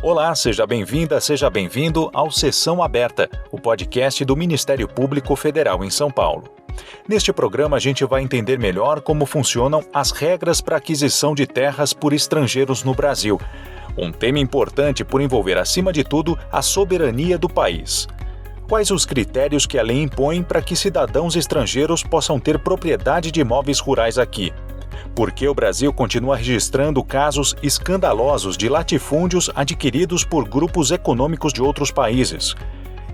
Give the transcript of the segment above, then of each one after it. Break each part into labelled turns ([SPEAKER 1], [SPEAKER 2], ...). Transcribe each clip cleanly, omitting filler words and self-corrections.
[SPEAKER 1] Olá, seja bem-vinda, seja bem-vindo ao Sessão Aberta, o podcast do Ministério Público Federal em São Paulo. Neste programa, a gente vai entender melhor como funcionam as regras para aquisição de terras por estrangeiros no Brasil. Um tema importante por envolver, acima de tudo, a soberania do país. Quais os critérios que a lei impõe para que cidadãos estrangeiros possam ter propriedade de imóveis rurais aqui? Por que o Brasil continua registrando casos escandalosos de latifúndios adquiridos por grupos econômicos de outros países?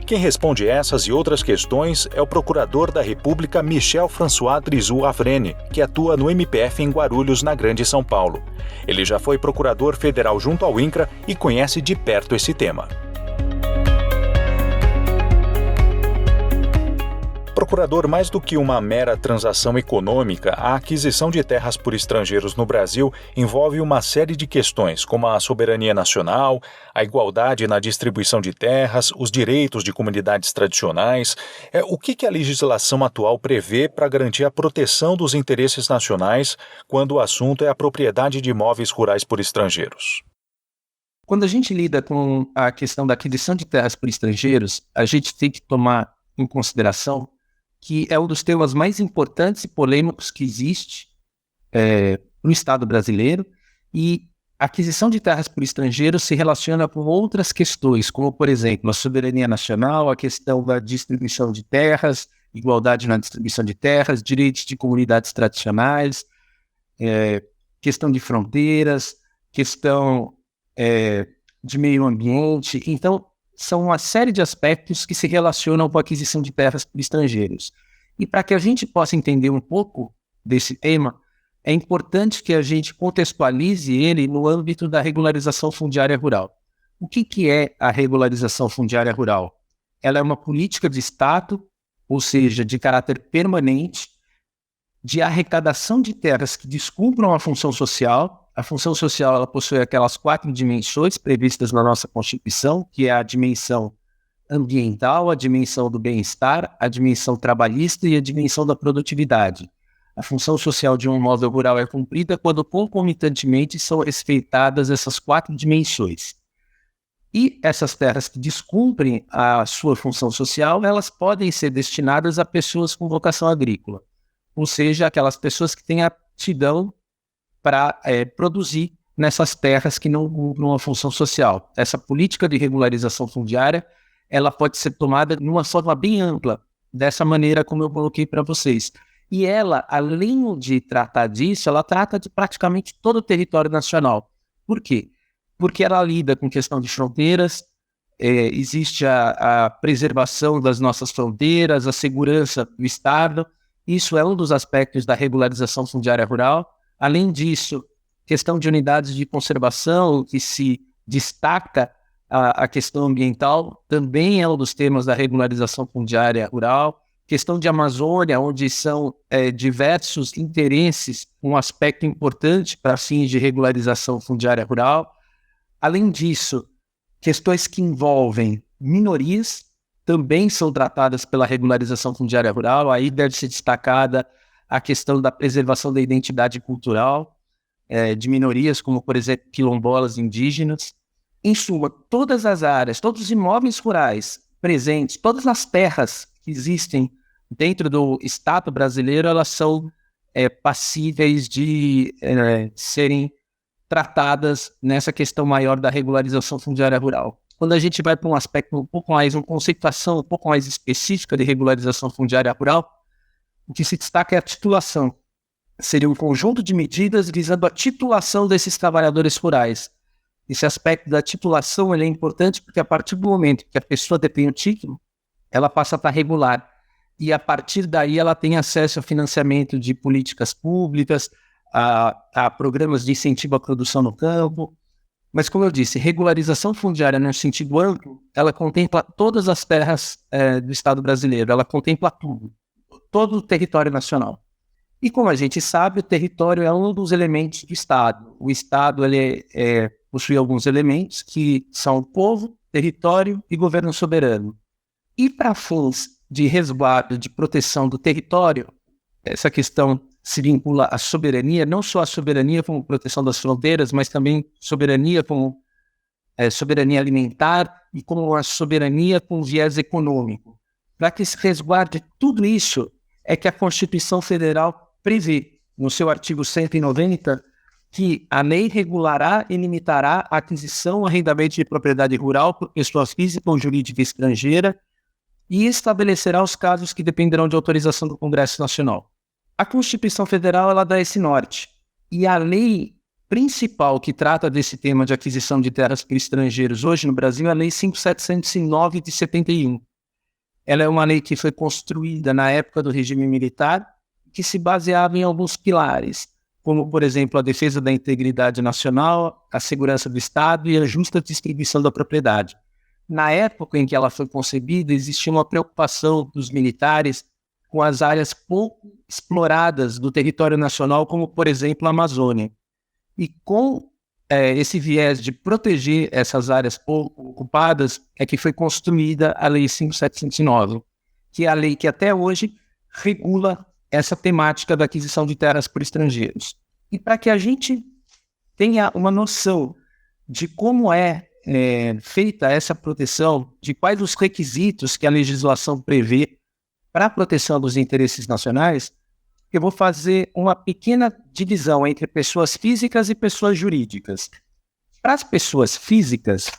[SPEAKER 1] Quem responde essas e outras questões é o Procurador da República Michel François Drizut Avrene, que atua no MPF em Guarulhos, na Grande São Paulo. Ele já foi procurador federal junto ao INCRA e conhece de perto esse tema. Procurador, mais do que uma mera transação econômica, a aquisição de terras por estrangeiros no Brasil envolve uma série de questões, como a soberania nacional, a igualdade na distribuição de terras, os direitos de comunidades tradicionais. O que a legislação atual prevê para garantir a proteção dos interesses nacionais quando o assunto é a propriedade de imóveis rurais por estrangeiros?
[SPEAKER 2] Quando a gente lida com a questão da aquisição de terras por estrangeiros, a gente tem que tomar em consideração que é um dos temas mais importantes e polêmicos que existe no Estado brasileiro, e a aquisição de terras por estrangeiros se relaciona com outras questões, como, por exemplo, a soberania nacional, a questão da distribuição de terras, igualdade na distribuição de terras, direitos de comunidades tradicionais, questão de fronteiras, questão de meio ambiente. Então, são uma série de aspectos que se relacionam com a aquisição de terras por estrangeiros. E para que a gente possa entender um pouco desse tema, é importante que a gente contextualize ele no âmbito da regularização fundiária rural. O que é a regularização fundiária rural? Ela é uma política de Estado, ou seja, de caráter permanente, de arrecadação de terras que descumpram a função social. A função social ela possui aquelas 4 dimensões previstas na nossa Constituição, que é a dimensão ambiental, a dimensão do bem-estar, a dimensão trabalhista e a dimensão da produtividade. A função social de um imóvel rural é cumprida quando concomitantemente são respeitadas essas 4 dimensões. E essas terras que descumprem a sua função social, elas podem ser destinadas a pessoas com vocação agrícola, ou seja, aquelas pessoas que têm aptidão para produzir nessas terras que não cumprem uma função social. Essa política de regularização fundiária, ela pode ser tomada de uma forma bem ampla, dessa maneira como eu coloquei para vocês. E ela, além de tratar disso, ela trata de praticamente todo o território nacional. Por quê? Porque ela lida com questão de fronteiras, existe a preservação das nossas fronteiras, a segurança do Estado. Isso é um dos aspectos da regularização fundiária rural. Além disso, questão de unidades de conservação, que se destaca a questão ambiental, também é um dos temas da regularização fundiária rural. Questão de Amazônia, onde são diversos interesses, um aspecto importante para fins de regularização fundiária rural. Além disso, questões que envolvem minorias também são tratadas pela regularização fundiária rural. Aí deve ser destacada a questão da preservação da identidade cultural de minorias, como, por exemplo, quilombolas indígenas. Em suma, todas as áreas, todos os imóveis rurais presentes, todas as terras que existem dentro do Estado brasileiro, elas são passíveis de serem tratadas nessa questão maior da regularização fundiária rural. Quando a gente vai para um aspecto um pouco mais, uma conceituação um pouco mais específica de regularização fundiária rural, o que se destaca é a titulação. Seria um conjunto de medidas visando a titulação desses trabalhadores rurais. Esse aspecto da titulação ele é importante porque a partir do momento que a pessoa detém o título, ela passa para regular. E a partir daí ela tem acesso a financiamento de políticas públicas, a programas de incentivo à produção no campo. Mas, como eu disse, regularização fundiária no sentido amplo, ela contempla todas as terras do Estado brasileiro, ela contempla tudo. Todo o território nacional. E como a gente sabe, o território é um dos elementos do Estado. O Estado ele possui alguns elementos que são povo, território e governo soberano. E para fins de resguardo, de proteção do território, essa questão se vincula à soberania, não só a soberania como proteção das fronteiras, mas também soberania como soberania alimentar e como a soberania com viés econômico. Para que se resguarde tudo isso, é que a Constituição Federal prevê, no seu artigo 190, que a lei regulará e limitará a aquisição e arrendamento de propriedade rural por pessoa física ou jurídica estrangeira e estabelecerá os casos que dependerão de autorização do Congresso Nacional. A Constituição Federal ela dá esse norte. E a lei principal que trata desse tema de aquisição de terras por estrangeiros hoje no Brasil é a Lei 5.709 de 71. Ela é uma lei que foi construída na época do regime militar, que se baseava em alguns pilares, como, por exemplo, a defesa da integridade nacional, a segurança do Estado e a justa distribuição da propriedade. Na época em que ela foi concebida, existia uma preocupação dos militares com as áreas pouco exploradas do território nacional, como, por exemplo, a Amazônia. E com esse viés de proteger essas áreas pouco ocupadas, é que foi construída a Lei 5.709, que é a lei que até hoje regula essa temática da aquisição de terras por estrangeiros. E para que a gente tenha uma noção de como é feita essa proteção, de quais os requisitos que a legislação prevê para a proteção dos interesses nacionais, eu vou fazer uma pequena divisão entre pessoas físicas e pessoas jurídicas. Para as pessoas físicas,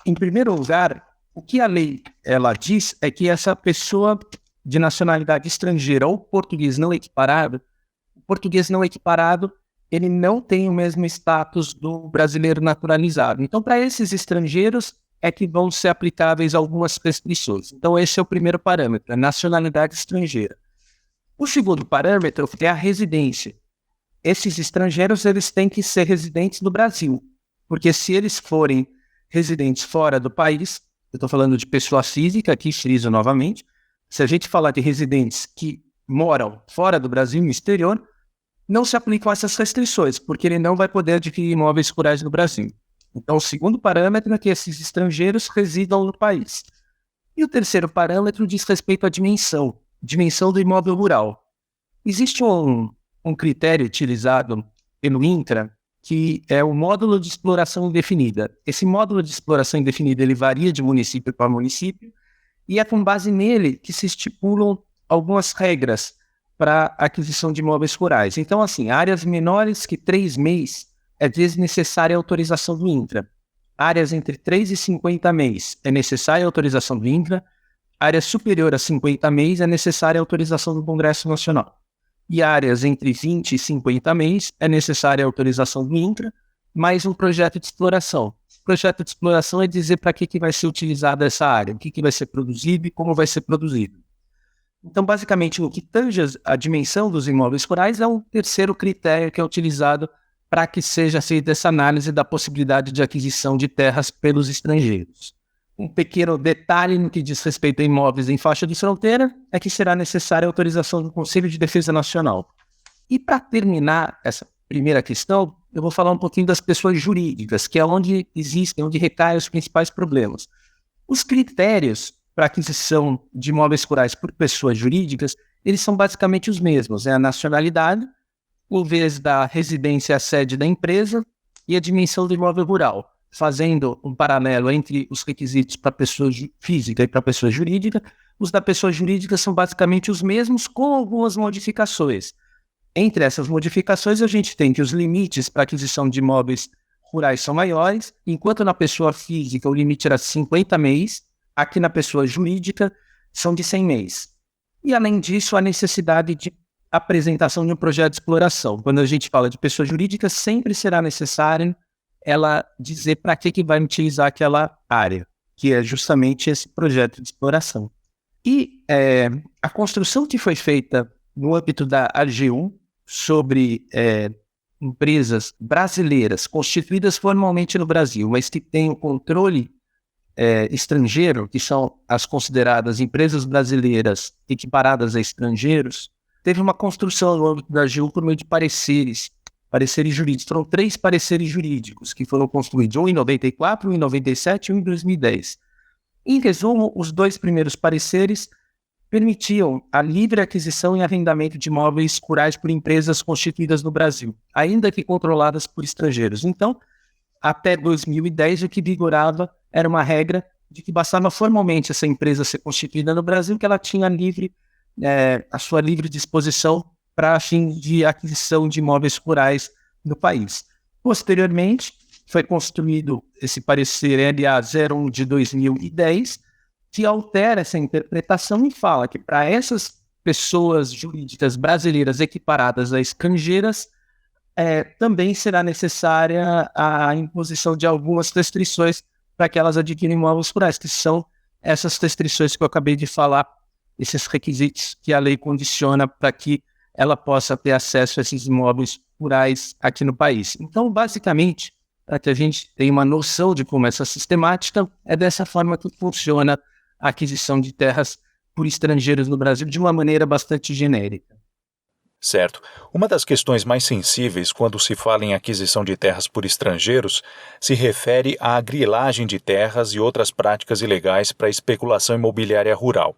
[SPEAKER 2] em primeiro lugar, o que a lei ela diz é que essa pessoa de nacionalidade estrangeira ou português não equiparado, o português não equiparado, ele não tem o mesmo status do brasileiro naturalizado. Então, para esses estrangeiros, é que vão ser aplicáveis algumas restrições. Então, esse é o primeiro parâmetro, a nacionalidade estrangeira. O segundo parâmetro é a residência. Esses estrangeiros eles têm que ser residentes no Brasil, porque se eles forem residentes fora do país, eu estou falando de pessoa física, aqui friso novamente, se a gente falar de residentes que moram fora do Brasil, no exterior, não se aplicam essas restrições, porque ele não vai poder adquirir imóveis rurais no Brasil. Então, o segundo parâmetro é que esses estrangeiros residam no país. E o terceiro parâmetro diz respeito à dimensão do imóvel rural. Existe um critério utilizado pelo INCRA, que é o módulo de exploração indefinida. Esse módulo de exploração indefinida ele varia de município para município, e é com base nele que se estipulam algumas regras para aquisição de imóveis rurais. Então, assim, áreas menores que 3 mês é desnecessária a autorização do INCRA. Áreas entre 3 e 50 mês é necessária a autorização do INCRA. Área superior a 50 mês é necessária a autorização do Congresso Nacional. E áreas entre 20 e 50 mês é necessária a autorização do INCRA, mais um projeto de exploração. O projeto de exploração é dizer para que vai ser utilizada essa área, o que vai ser produzido e como vai ser produzido. Então, basicamente, o que tange a dimensão dos imóveis rurais é um terceiro critério que é utilizado para que seja feita essa análise da possibilidade de aquisição de terras pelos estrangeiros. Um pequeno detalhe no que diz respeito a imóveis em faixa de fronteira é que será necessária a autorização do Conselho de Defesa Nacional. E para terminar essa primeira questão, eu vou falar um pouquinho das pessoas jurídicas, que é onde recaem os principais problemas. Os critérios para aquisição de imóveis rurais por pessoas jurídicas, eles são basicamente os mesmos. É a nacionalidade, o viés da residência, a sede da empresa e a dimensão do imóvel rural, fazendo um paralelo entre os requisitos para pessoa física e para pessoa jurídica. Os da pessoa jurídica são basicamente os mesmos, com algumas modificações. Entre essas modificações, a gente tem que os limites para aquisição de imóveis rurais são maiores, enquanto na pessoa física o limite era 50 mês, aqui na pessoa jurídica são de 100 mês. E além disso, a necessidade de apresentação de um projeto de exploração. Quando a gente fala de pessoa jurídica, sempre será necessário ela dizer para que vai utilizar aquela área, que é justamente esse projeto de exploração. E a construção que foi feita no âmbito da AGU sobre empresas brasileiras constituídas formalmente no Brasil, mas que têm o controle estrangeiro, que são as consideradas empresas brasileiras equiparadas a estrangeiros, teve uma construção no âmbito da AGU por meio de pareceres jurídicos. Foram 3 pareceres jurídicos que foram construídos, um em 94, um em 97 e um em 2010. Em resumo, os 2 primeiros pareceres permitiam a livre aquisição e arrendamento de imóveis rurais por empresas constituídas no Brasil, ainda que controladas por estrangeiros. Então, até 2010, o que vigorava era uma regra de que bastava formalmente essa empresa ser constituída no Brasil, que ela tinha a sua livre disposição para fim de aquisição de imóveis rurais no país. Posteriormente, foi construído esse parecer LA 01 de 2010, que altera essa interpretação e fala que para essas pessoas jurídicas brasileiras equiparadas a estrangeiras, também será necessária a imposição de algumas restrições para que elas adquirem imóveis rurais, que são essas restrições que eu acabei de falar, esses requisitos que a lei condiciona para que ela possa ter acesso a esses imóveis rurais aqui no país. Então, basicamente, para que a gente tenha uma noção de como essa sistemática, é dessa forma que funciona a aquisição de terras por estrangeiros no Brasil, de uma maneira bastante genérica.
[SPEAKER 1] Certo. Uma das questões mais sensíveis quando se fala em aquisição de terras por estrangeiros se refere à grilagem de terras e outras práticas ilegais para especulação imobiliária rural.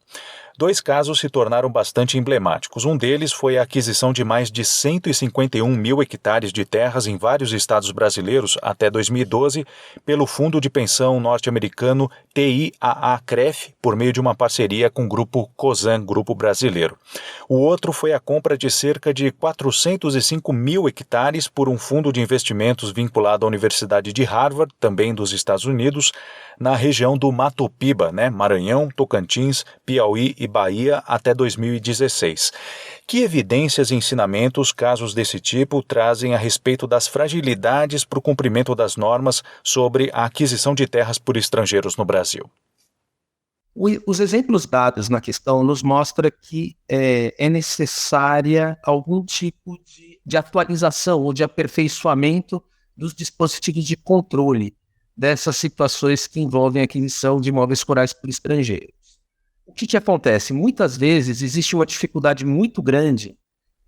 [SPEAKER 1] 2 casos se tornaram bastante emblemáticos. Um deles foi a aquisição de mais de 151 mil hectares de terras em vários estados brasileiros até 2012 pelo fundo de pensão norte-americano TIAA-CREF, por meio de uma parceria com o grupo Cosan, grupo brasileiro. O outro foi a compra de cerca de 405 mil hectares por um fundo de investimentos vinculado à Universidade de Harvard, também dos Estados Unidos, na região do Mato Piba, Maranhão, Tocantins, Piauí e Bahia até 2016. Que evidências e ensinamentos casos desse tipo trazem a respeito das fragilidades para o cumprimento das normas sobre a aquisição de terras por estrangeiros no Brasil?
[SPEAKER 2] Os exemplos dados na questão nos mostram que é necessária algum tipo de atualização ou de aperfeiçoamento dos dispositivos de controle dessas situações que envolvem a aquisição de imóveis rurais por estrangeiros. O que acontece? Muitas vezes existe uma dificuldade muito grande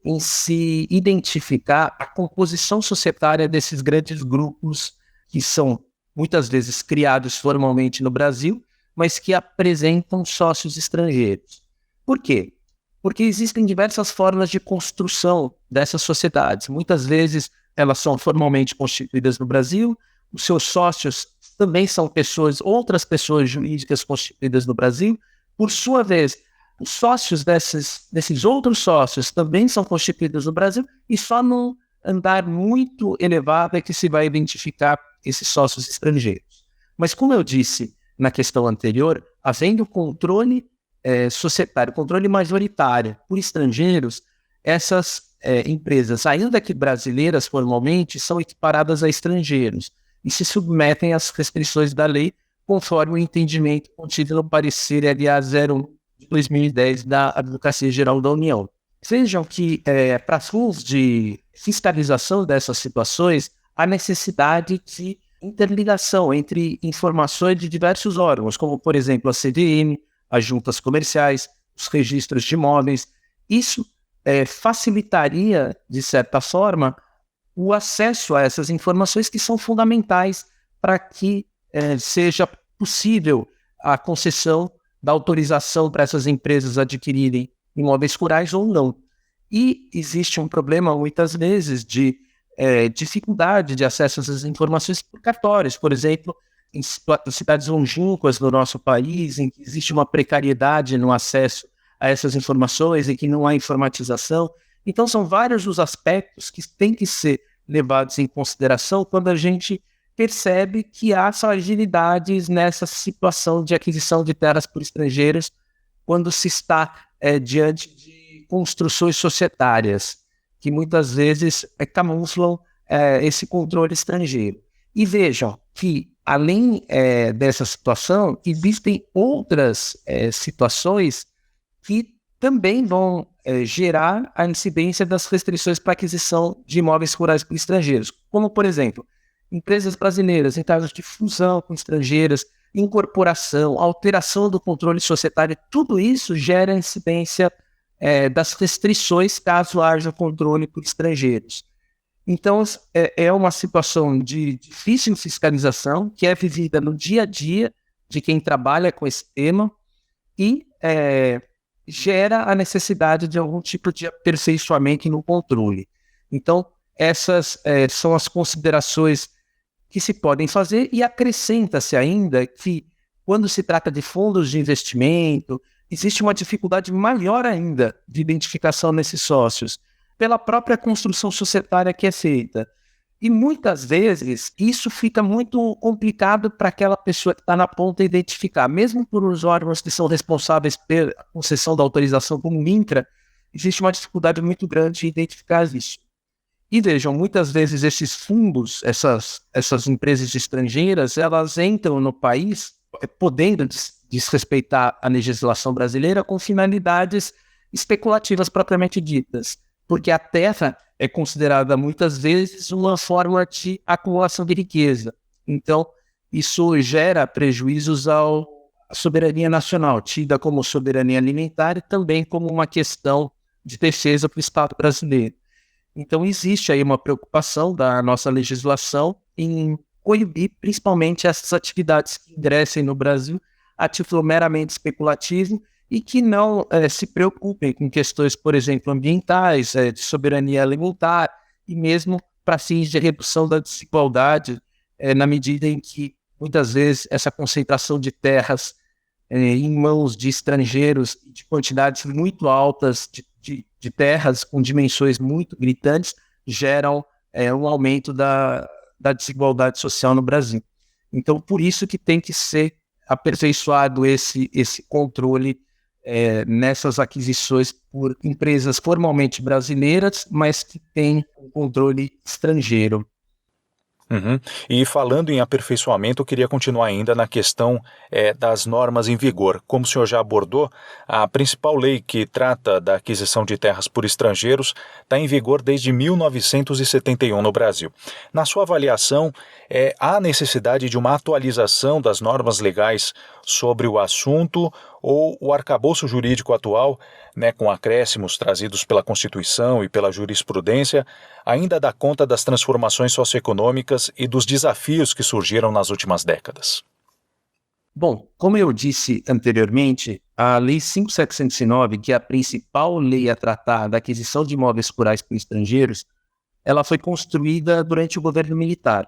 [SPEAKER 2] em se identificar a composição societária desses grandes grupos que são muitas vezes criados formalmente no Brasil, mas que apresentam sócios estrangeiros. Por quê? Porque existem diversas formas de construção dessas sociedades. Muitas vezes elas são formalmente constituídas no Brasil, os seus sócios também são outras pessoas jurídicas constituídas no Brasil. Por sua vez, os sócios desses outros sócios também são constituídos no Brasil, e só num andar muito elevado é que se vai identificar esses sócios estrangeiros. Mas como eu disse na questão anterior, havendo controle societário, controle majoritário por estrangeiros, essas empresas, ainda que brasileiras formalmente, são equiparadas a estrangeiros e se submetem às restrições da lei, conforme o entendimento contido no parecer LA 01 de 2010 da Advocacia Geral da União. Vejam que, para fins de fiscalização dessas situações, há necessidade de interligação entre informações de diversos órgãos, como, por exemplo, a CVM, as juntas comerciais, os registros de imóveis. Isso facilitaria, de certa forma, o acesso a essas informações que são fundamentais para que seja possível a concessão da autorização para essas empresas adquirirem imóveis rurais ou não. E existe um problema, muitas vezes, de dificuldade de acesso a essas informações por cartórios, por exemplo, em cidades longínquas no nosso país, em que existe uma precariedade no acesso a essas informações e que não há informatização. Então, são vários os aspectos que têm que ser levados em consideração quando a gente percebe que há fragilidades nessa situação de aquisição de terras por estrangeiros quando se está diante de construções societárias, que muitas vezes camuflam esse controle estrangeiro. E vejam que, além dessa situação, existem outras situações que também vão gerar a incidência das restrições para aquisição de imóveis rurais por estrangeiros, como, por exemplo, empresas brasileiras em casos de fusão com estrangeiras, incorporação, alteração do controle societário, tudo isso gera incidência das restrições caso haja controle por estrangeiros. Então, é uma situação de difícil fiscalização que é vivida no dia a dia de quem trabalha com esse tema e gera a necessidade de algum tipo de aperfeiçoamento no controle. Então, essas são as considerações que se podem fazer, e acrescenta-se ainda que, quando se trata de fundos de investimento, existe uma dificuldade maior ainda de identificação nesses sócios, pela própria construção societária que é feita. E muitas vezes isso fica muito complicado para aquela pessoa que está na ponta identificar, mesmo por os órgãos que são responsáveis pela concessão da autorização, como o INCRA, existe uma dificuldade muito grande de identificar isso. E vejam, muitas vezes esses fundos, essas empresas estrangeiras, elas entram no país podendo desrespeitar a legislação brasileira com finalidades especulativas propriamente ditas, porque a terra é considerada muitas vezes uma forma de acumulação de riqueza. Então, isso gera prejuízos à soberania nacional, tida como soberania alimentar e também como uma questão de defesa para o Estado brasileiro. Então, existe aí uma preocupação da nossa legislação em coibir principalmente essas atividades que ingressem no Brasil a título meramente especulativo e que não se preocupem com questões, por exemplo, ambientais, de soberania alimentar e mesmo para fins de redução da desigualdade, na medida em que, muitas vezes, essa concentração de terras em mãos de estrangeiros, de quantidades muito altas de terras com dimensões muito gritantes, geram um aumento da desigualdade social no Brasil. Então, por isso que tem que ser aperfeiçoado esse controle nessas aquisições por empresas formalmente brasileiras, mas que têm um controle estrangeiro.
[SPEAKER 1] Uhum. E falando em aperfeiçoamento, eu queria continuar ainda na questão das normas em vigor. Como o senhor já abordou, a principal lei que trata da aquisição de terras por estrangeiros está em vigor desde 1971 no Brasil. Na sua avaliação, há necessidade de uma atualização das normas legais sobre o assunto ou o arcabouço jurídico atual, com acréscimos trazidos pela Constituição e pela jurisprudência, ainda dá conta das transformações socioeconômicas e dos desafios que surgiram nas últimas décadas?
[SPEAKER 2] Bom, como eu disse anteriormente, a Lei 5.709, que é a principal lei a tratar da aquisição de imóveis rurais por estrangeiros, ela foi construída durante o governo militar.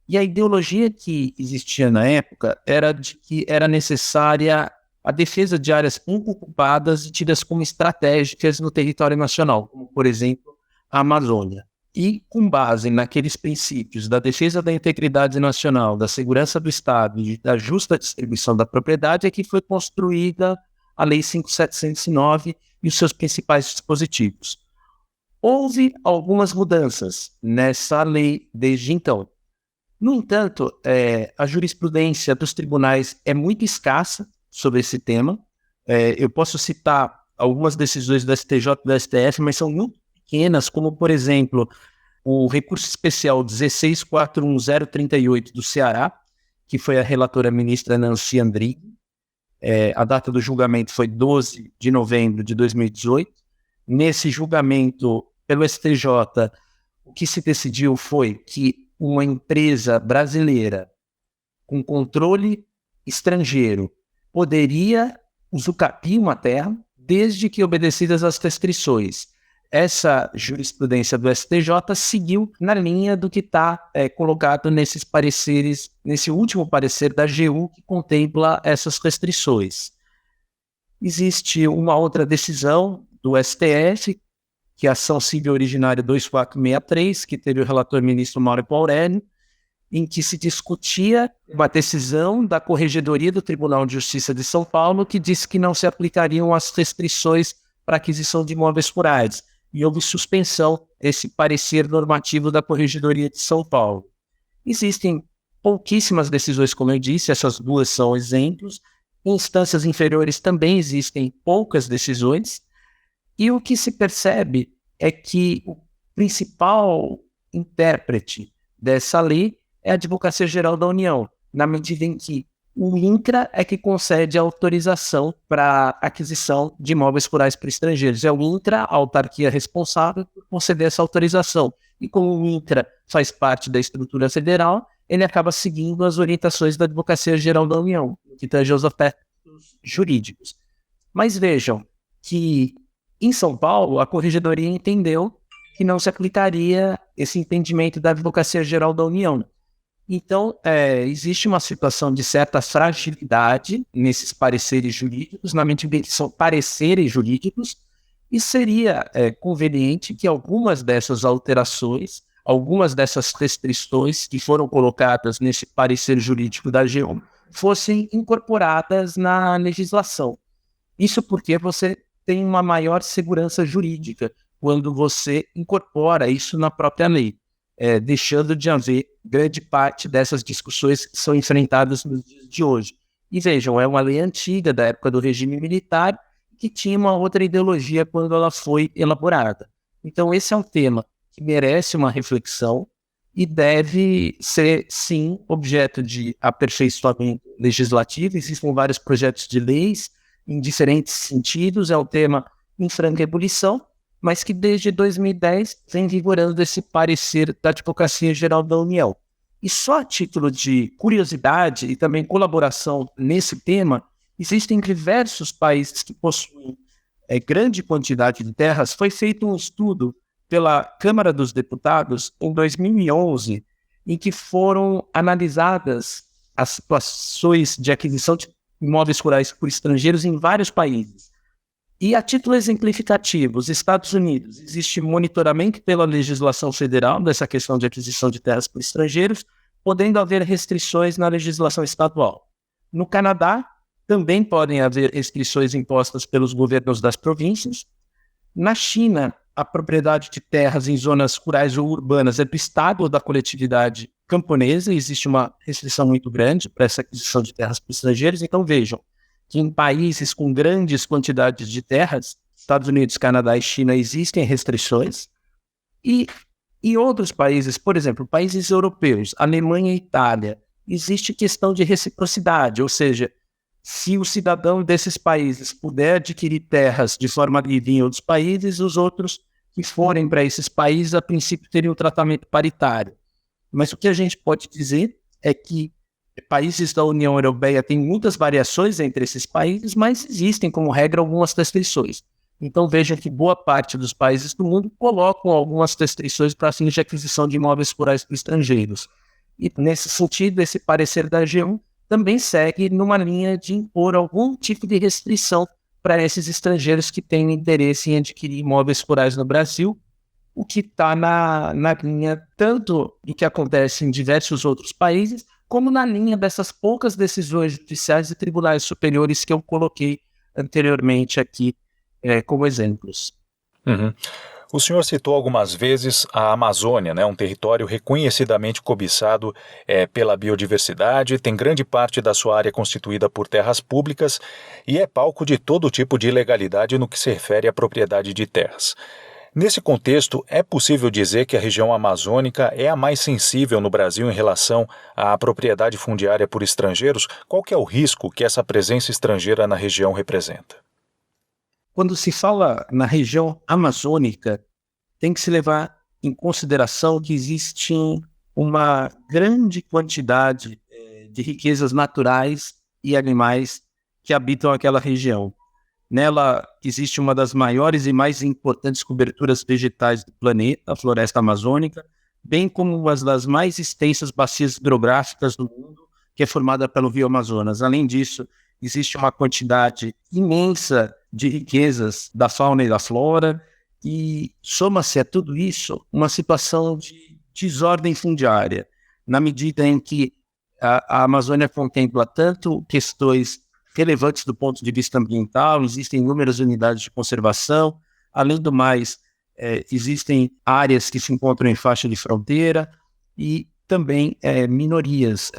[SPEAKER 2] E a ideologia que existia na época era de que era necessária a defesa de áreas pouco ocupadas e tidas como estratégicas no território nacional, como, por exemplo, a Amazônia. E, com base naqueles princípios da defesa da integridade nacional, da segurança do Estado e da justa distribuição da propriedade, é que foi construída a Lei 5.709 e os seus principais dispositivos. Houve algumas mudanças nessa lei desde então. No entanto, a jurisprudência dos tribunais é muito escassa sobre esse tema. Eu posso citar algumas decisões do STJ e do STF, mas são muito pequenas, como, por exemplo, o recurso especial 16.41038 do Ceará, que foi a relatora ministra Nancy Andrighi. A data do julgamento foi 12 de novembro de 2018. Nesse julgamento pelo STJ, o que se decidiu foi que uma empresa brasileira com controle estrangeiro poderia usucapiar uma terra desde que obedecidas as restrições. Essa jurisprudência do STJ seguiu na linha do que está colocado nesses pareceres, nesse último parecer da AGU, que contempla essas restrições. Existe uma outra decisão do STF, que é a ação civil originária 2463, que teve o relator ministro Mauro Aurélio, em que se discutia uma decisão da Corregedoria do Tribunal de Justiça de São Paulo que disse que não se aplicariam as restrições para aquisição de imóveis rurais, e houve suspensão desse parecer normativo da Corregedoria de São Paulo. Existem pouquíssimas decisões, como eu disse, essas duas são exemplos. Em instâncias inferiores também existem poucas decisões, e o que se percebe é que o principal intérprete dessa lei é a Advocacia Geral da União, na medida em que o INCRA é que concede a autorização para aquisição de imóveis rurais para estrangeiros. É o INCRA, a autarquia responsável por conceder essa autorização. E como o INCRA faz parte da estrutura federal, ele acaba seguindo as orientações da Advocacia Geral da União, que tange aos aspectos jurídicos. Mas vejam que, em São Paulo, a Corregedoria entendeu que não se aplicaria esse entendimento da Advocacia Geral da União. Então, existe uma situação de certa fragilidade nesses pareceres jurídicos, na medida em que são pareceres jurídicos, e seria conveniente que algumas dessas alterações, algumas dessas restrições que foram colocadas nesse parecer jurídico da AGU fossem incorporadas na legislação. Isso porque você tem uma maior segurança jurídica quando você incorpora isso na própria lei, deixando de haver grande parte dessas discussões que são enfrentadas nos dias de hoje. E vejam, é uma lei antiga da época do regime militar que tinha uma outra ideologia quando ela foi elaborada. Então esse é um tema que merece uma reflexão e deve ser, sim, objeto de aperfeiçoamento legislativo. Existem vários projetos de leis em diferentes sentidos, é um tema em franca ebulição, mas que desde 2010 vem vigorando esse parecer da Advocacia Geral da União. E só a título de curiosidade e também colaboração nesse tema, existem diversos países que possuem grande quantidade de terras. Foi feito um estudo pela Câmara dos Deputados em 2011, em que foram analisadas as situações de aquisição de imóveis rurais por estrangeiros em vários países. E a título exemplificativo, os Estados Unidos, existe monitoramento pela legislação federal dessa questão de aquisição de terras por estrangeiros, podendo haver restrições na legislação estadual. No Canadá, também podem haver restrições impostas pelos governos das províncias. Na China, a propriedade de terras em zonas rurais ou urbanas é do Estado ou da coletividade camponesa, existe uma restrição muito grande para essa aquisição de terras por estrangeiros. Então vejam que em países com grandes quantidades de terras, Estados Unidos, Canadá e China, existem restrições. E em outros países, por exemplo, países europeus, Alemanha e Itália, existe questão de reciprocidade, ou seja, se o cidadão desses países puder adquirir terras de forma livre em outros países, os outros que forem para esses países, a princípio, teriam um tratamento paritário. Mas o que a gente pode dizer é que países da União Europeia têm muitas variações entre esses países, mas existem, como regra, algumas restrições. Então vejam que boa parte dos países do mundo colocam algumas restrições para fins de aquisição de imóveis rurais por estrangeiros. E nesse sentido, esse parecer da AGU também segue numa linha de impor algum tipo de restrição para esses estrangeiros que têm interesse em adquirir imóveis rurais no Brasil, o que está na linha tanto do que acontece em diversos outros países, como na linha dessas poucas decisões judiciais e tribunais superiores que eu coloquei anteriormente aqui como exemplos.
[SPEAKER 1] Uhum. O senhor citou algumas vezes a Amazônia, né, um território reconhecidamente cobiçado pela biodiversidade, tem grande parte da sua área constituída por terras públicas e é palco de todo tipo de ilegalidade no que se refere à propriedade de terras. Nesse contexto, é possível dizer que a região amazônica é a mais sensível no Brasil em relação à propriedade fundiária por estrangeiros? Qual que é o risco que essa presença estrangeira na região representa?
[SPEAKER 2] Quando se fala na região amazônica, tem que se levar em consideração que existe uma grande quantidade de riquezas naturais e animais que habitam aquela região. Nela existe uma das maiores e mais importantes coberturas vegetais do planeta, a floresta amazônica, bem como uma das mais extensas bacias hidrográficas do mundo, que é formada pelo Rio Amazonas. Além disso, existe uma quantidade imensa de riquezas da fauna e da flora, e soma-se a tudo isso uma situação de desordem fundiária, na medida em que a Amazônia contempla tanto questões relevantes do ponto de vista ambiental, existem inúmeras unidades de conservação, além do mais, existem áreas que se encontram em faixa de fronteira e também minorias,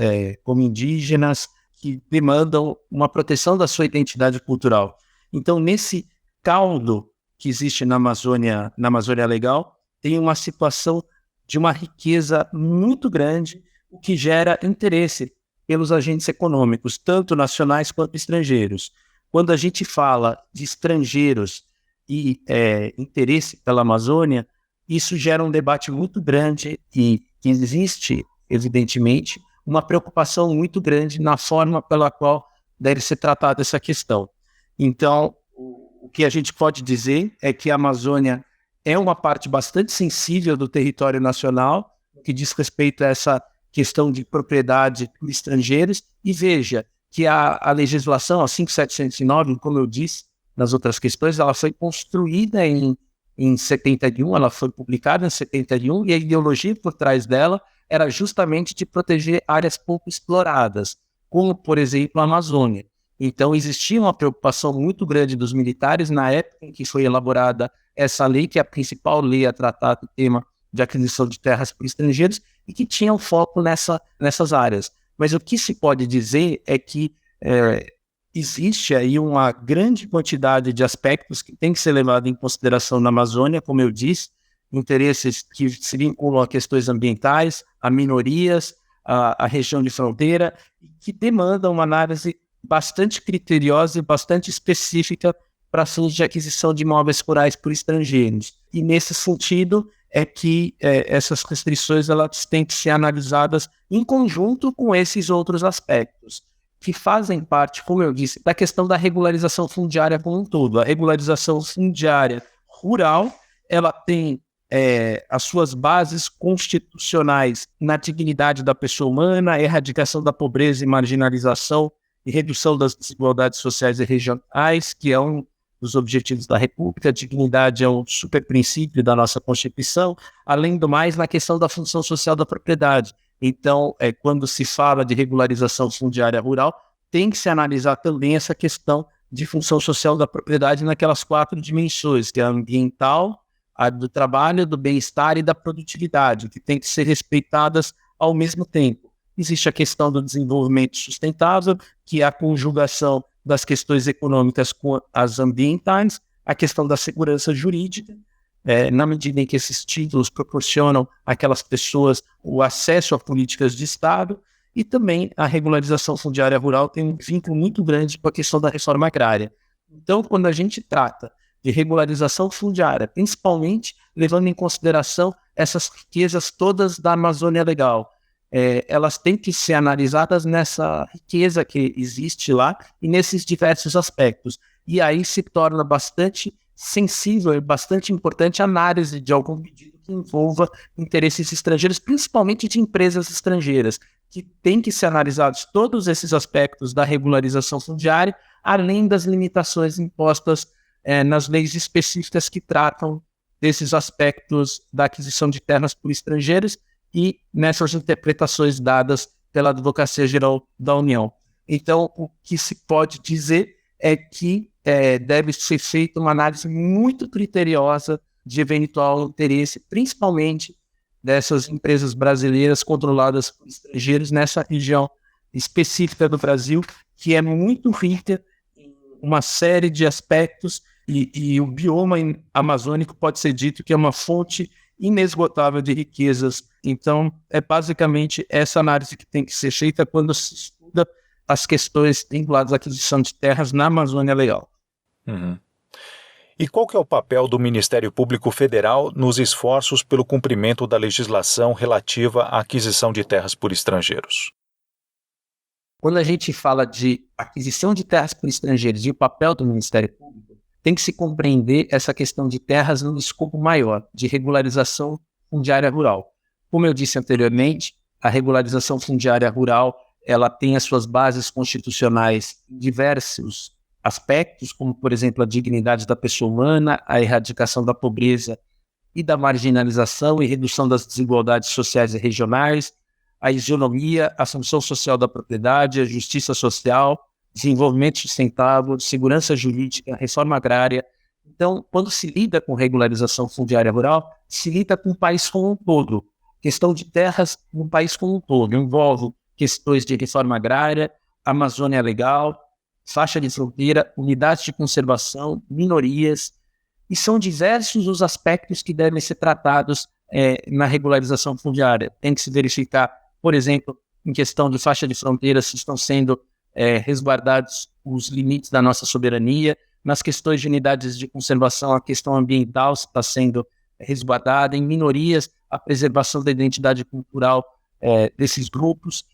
[SPEAKER 2] como indígenas, que demandam uma proteção da sua identidade cultural. Então, nesse caldo que existe na Amazônia Legal, tem uma situação de uma riqueza muito grande, o que gera interesse pelos agentes econômicos, tanto nacionais quanto estrangeiros. Quando a gente fala de estrangeiros e interesse pela Amazônia, isso gera um debate muito grande e existe, evidentemente, uma preocupação muito grande na forma pela qual deve ser tratada essa questão. Então, o que a gente pode dizer é que a Amazônia é uma parte bastante sensível do território nacional, que diz respeito a essa questão de propriedade por estrangeiros, e veja que a legislação, a 5.709, como eu disse nas outras questões, ela foi construída em 71, ela foi publicada em 71, e a ideologia por trás dela era justamente de proteger áreas pouco exploradas, como, por exemplo, a Amazônia. Então, existia uma preocupação muito grande dos militares na época em que foi elaborada essa lei, que é a principal lei a tratar do tema de aquisição de terras por estrangeiros, e que tinha um foco nessas áreas. Mas o que se pode dizer é que existe aí uma grande quantidade de aspectos que tem que ser levado em consideração na Amazônia, como eu disse, interesses que se vinculam a questões ambientais, a minorias, a região de fronteira, que demandam uma análise bastante criteriosa e bastante específica para fins de aquisição de imóveis rurais por estrangeiros. E nesse sentido é que essas restrições elas têm que ser analisadas em conjunto com esses outros aspectos, que fazem parte, como eu disse, da questão da regularização fundiária como um todo. A regularização fundiária rural, ela tem as suas bases constitucionais na dignidade da pessoa humana, a erradicação da pobreza e marginalização e redução das desigualdades sociais e regionais, que é um dos objetivos da República. A dignidade é um superprincípio da nossa Constituição, além do mais, na questão da função social da propriedade. Então, quando se fala de regularização fundiária rural, tem que se analisar também essa questão de função social da propriedade naquelas 4 dimensões, que é a ambiental, a do trabalho, do bem-estar e da produtividade, que tem que ser respeitadas ao mesmo tempo. Existe a questão do desenvolvimento sustentável, que é a conjugação das questões econômicas com as ambientais, a questão da segurança jurídica, na medida em que esses títulos proporcionam àquelas pessoas o acesso a políticas de Estado, e também a regularização fundiária rural tem um vínculo muito grande com a questão da reforma agrária. Então, quando a gente trata de regularização fundiária, principalmente levando em consideração essas riquezas todas da Amazônia Legal, elas têm que ser analisadas nessa riqueza que existe lá e nesses diversos aspectos. E aí se torna bastante sensível e bastante importante a análise de algum pedido que envolva interesses estrangeiros, principalmente de empresas estrangeiras, que tem que ser analisados todos esses aspectos da regularização fundiária, além das limitações impostas nas leis específicas que tratam desses aspectos da aquisição de terras por estrangeiros e nessas interpretações dadas pela Advocacia Geral da União. Então, o que se pode dizer é que deve ser feita uma análise muito criteriosa de eventual interesse, principalmente dessas empresas brasileiras controladas por estrangeiros nessa região específica do Brasil, que é muito rica em uma série de aspectos, e o bioma amazônico pode ser dito que é uma fonte inesgotável de riquezas. Então, é basicamente essa análise que tem que ser feita quando se estuda as questões vinculadas à aquisição de terras na Amazônia Legal.
[SPEAKER 1] Uhum. E qual que é o papel do Ministério Público Federal nos esforços pelo cumprimento da legislação relativa à aquisição de terras por estrangeiros?
[SPEAKER 2] Quando a gente fala de aquisição de terras por estrangeiros e o papel do Ministério Público, tem que se compreender essa questão de terras num escopo maior, de regularização fundiária rural. Como eu disse anteriormente, a regularização fundiária rural ela tem as suas bases constitucionais em diversos aspectos, como, por exemplo, a dignidade da pessoa humana, a erradicação da pobreza e da marginalização e redução das desigualdades sociais e regionais, a isonomia, a função social da propriedade, a justiça social, desenvolvimento sustentável, segurança jurídica, reforma agrária. Então, quando se lida com regularização fundiária rural, se lida com o país como um todo. Questão de terras no país como um todo envolve questões de reforma agrária, Amazônia Legal, faixa de fronteira, unidades de conservação, minorias, e são diversos os aspectos que devem ser tratados na regularização fundiária. Tem que se verificar, por exemplo, em questão de faixa de fronteira, se estão sendo resguardados os limites da nossa soberania, nas questões de unidades de conservação, a questão ambiental está sendo resguardada, em minorias, a preservação da identidade cultural desses grupos.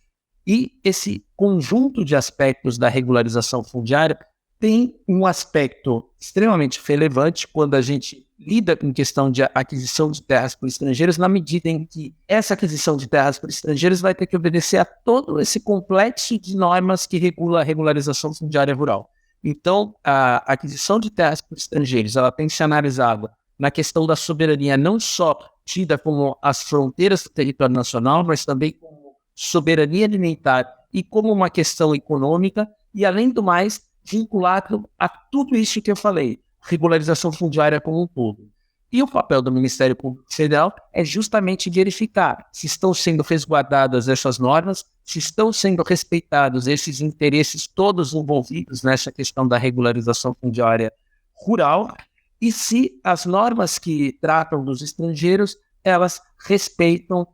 [SPEAKER 2] E esse conjunto de aspectos da regularização fundiária tem um aspecto extremamente relevante quando a gente lida com questão de aquisição de terras por estrangeiros na medida em que essa aquisição de terras por estrangeiros vai ter que obedecer a todo esse complexo de normas que regula a regularização fundiária rural. Então, a aquisição de terras por estrangeiros, ela tem que ser analisada na questão da soberania, não só tida como as fronteiras do território nacional, mas também como soberania alimentar e como uma questão econômica, e além do mais, vinculado a tudo isso que eu falei, regularização fundiária como um todo. E o papel do Ministério Público Federal é justamente verificar se estão sendo resguardadas essas normas, se estão sendo respeitados esses interesses todos envolvidos nessa questão da regularização fundiária rural e se as normas que tratam dos estrangeiros, elas respeitam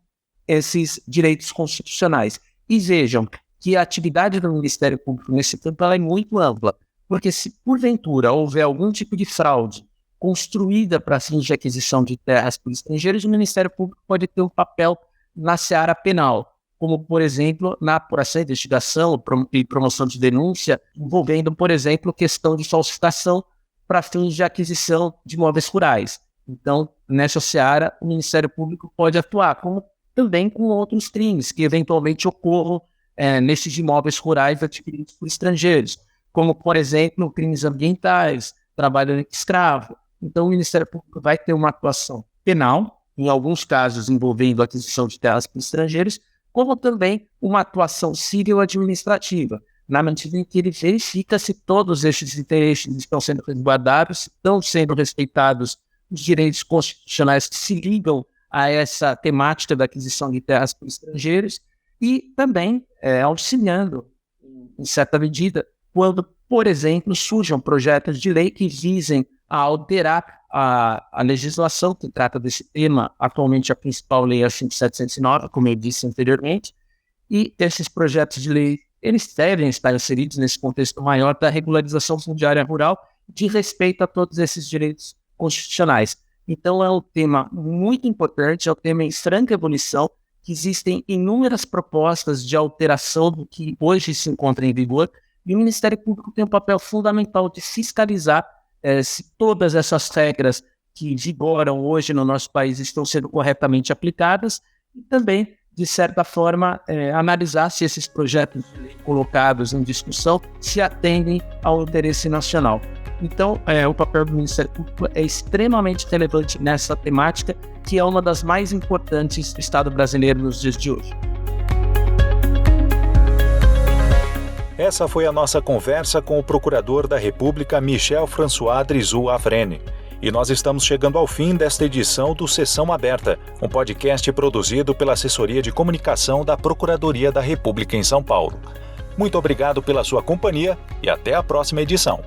[SPEAKER 2] esses direitos constitucionais. E vejam que a atividade do Ministério Público nesse campo ela é muito ampla, porque se porventura houver algum tipo de fraude construída para fins de aquisição de terras por estrangeiros, o Ministério Público pode ter um papel na seara penal, como, por exemplo, na apuração, investigação e promoção de denúncia, envolvendo, por exemplo, questão de falsificação para fins de aquisição de imóveis rurais. Então, nessa seara, o Ministério Público pode atuar, como também com outros crimes que eventualmente ocorram nesses imóveis rurais adquiridos por estrangeiros, como, por exemplo, crimes ambientais, trabalho escravo. Então, o Ministério Público vai ter uma atuação penal, em alguns casos envolvendo a aquisição de terras por estrangeiros, como também uma atuação civil administrativa, na medida em que ele verifica se todos esses interesses estão sendo resguardados, se estão sendo respeitados os direitos constitucionais que se ligam a essa temática da aquisição de terras por estrangeiros e também auxiliando, em certa medida, quando, por exemplo, surjam projetos de lei que visem a alterar a legislação que trata desse tema. Atualmente, a principal lei é a 5.709, como eu disse anteriormente, e esses projetos de lei, eles devem estar inseridos nesse contexto maior da regularização fundiária rural, de respeito a todos esses direitos constitucionais. Então, é um tema muito importante, é um tema em franca evolução, que existem inúmeras propostas de alteração do que hoje se encontra em vigor, e o Ministério Público tem um papel fundamental de fiscalizar se todas essas regras que vigoram hoje no nosso país estão sendo corretamente aplicadas e também, de certa forma, analisar se esses projetos colocados em discussão se atendem ao interesse nacional. Então, o papel do Ministério Público é extremamente relevante nessa temática, que é uma das mais importantes do Estado brasileiro nos dias de hoje.
[SPEAKER 1] Essa foi a nossa conversa com o Procurador da República, Michel François Drizut Avrene. E nós estamos chegando ao fim desta edição do Sessão Aberta, um podcast produzido pela Assessoria de Comunicação da Procuradoria da República em São Paulo. Muito obrigado pela sua companhia e até a próxima edição.